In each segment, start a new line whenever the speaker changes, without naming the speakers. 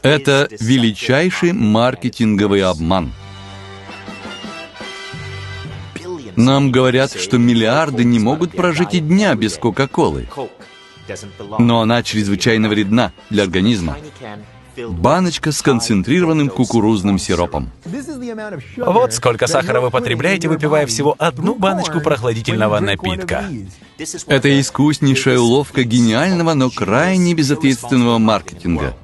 Это величайший маркетинговый обман. Нам говорят, что миллиарды не могут прожить и дня без Кока-Колы. Но она чрезвычайно вредна для организма. Баночка с концентрированным кукурузным сиропом.
Вот сколько сахара вы потребляете, выпивая всего одну баночку прохладительного напитка.
Это искуснейшая уловка гениального, но крайне безответственного маркетинга.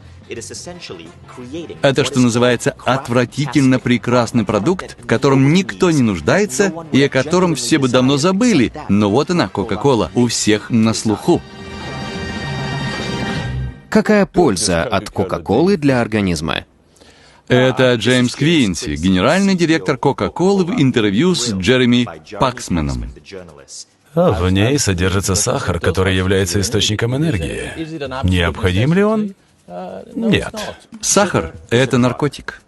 Это, что называется, отвратительно прекрасный продукт, в котором никто не нуждается и о котором все бы давно забыли. Но вот она, Кока-Кола, у всех на слуху.
Какая польза от Кока-Колы для организма?
Это Джеймс Квинси, генеральный директор Кока-Колы, в интервью с Джереми Паксменом.
В ней содержится сахар, который является источником энергии. Необходим ли он? Нет.
Сахар – это наркотик.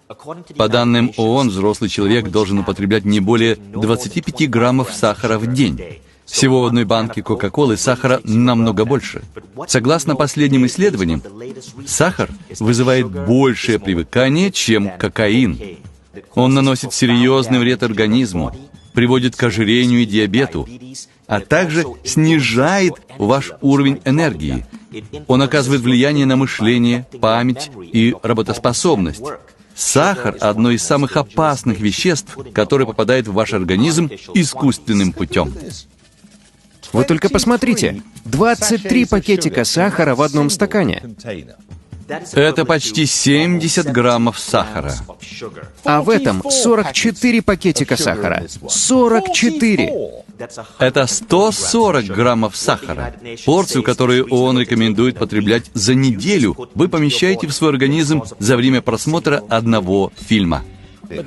По данным ООН, взрослый человек должен употреблять не более 25 граммов сахара в день. Всего в одной банке Кока-Колы сахара намного больше. Согласно последним исследованиям, сахар вызывает большее привыкание, чем кокаин. Он наносит серьезный вред организму, приводит к ожирению и диабету, а также снижает ваш уровень энергии. Он оказывает влияние на мышление, память и работоспособность. Сахар – одно из самых опасных веществ, которое попадает в ваш организм искусственным путем.
Вы только посмотрите, 23 пакетика сахара в одном стакане.
Это почти 70 граммов сахара.
А в этом 44 пакетика сахара. 44!
Это 140 граммов сахара. Порцию, которую ООН рекомендует потреблять за неделю, вы помещаете в свой организм за время просмотра одного фильма.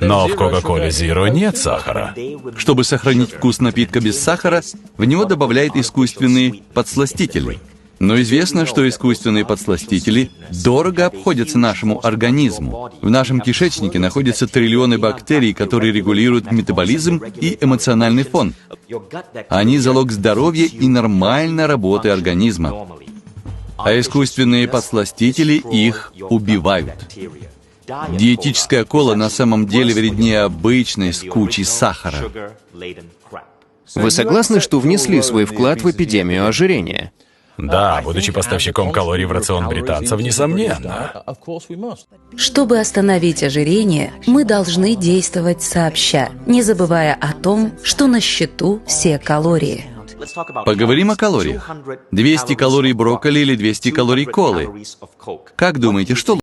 Но в Кока-Коле Zero нет сахара.
Чтобы сохранить вкус напитка без сахара, в него добавляют искусственные подсластители. Но известно, что искусственные подсластители дорого обходятся нашему организму. В нашем кишечнике находятся триллионы бактерий, которые регулируют метаболизм и эмоциональный фон. Они залог здоровья и нормальной работы организма. А искусственные подсластители их убивают. Диетическая кола на самом деле вреднее обычной с кучей сахара.
Вы согласны, что внесли свой вклад в эпидемию ожирения?
Да, будучи поставщиком калорий в рацион британцев, несомненно.
Чтобы остановить ожирение, мы должны действовать сообща, не забывая о том, что на счету все калории.
Поговорим о калориях. 200 калорий брокколи или 200 калорий колы? Как думаете, что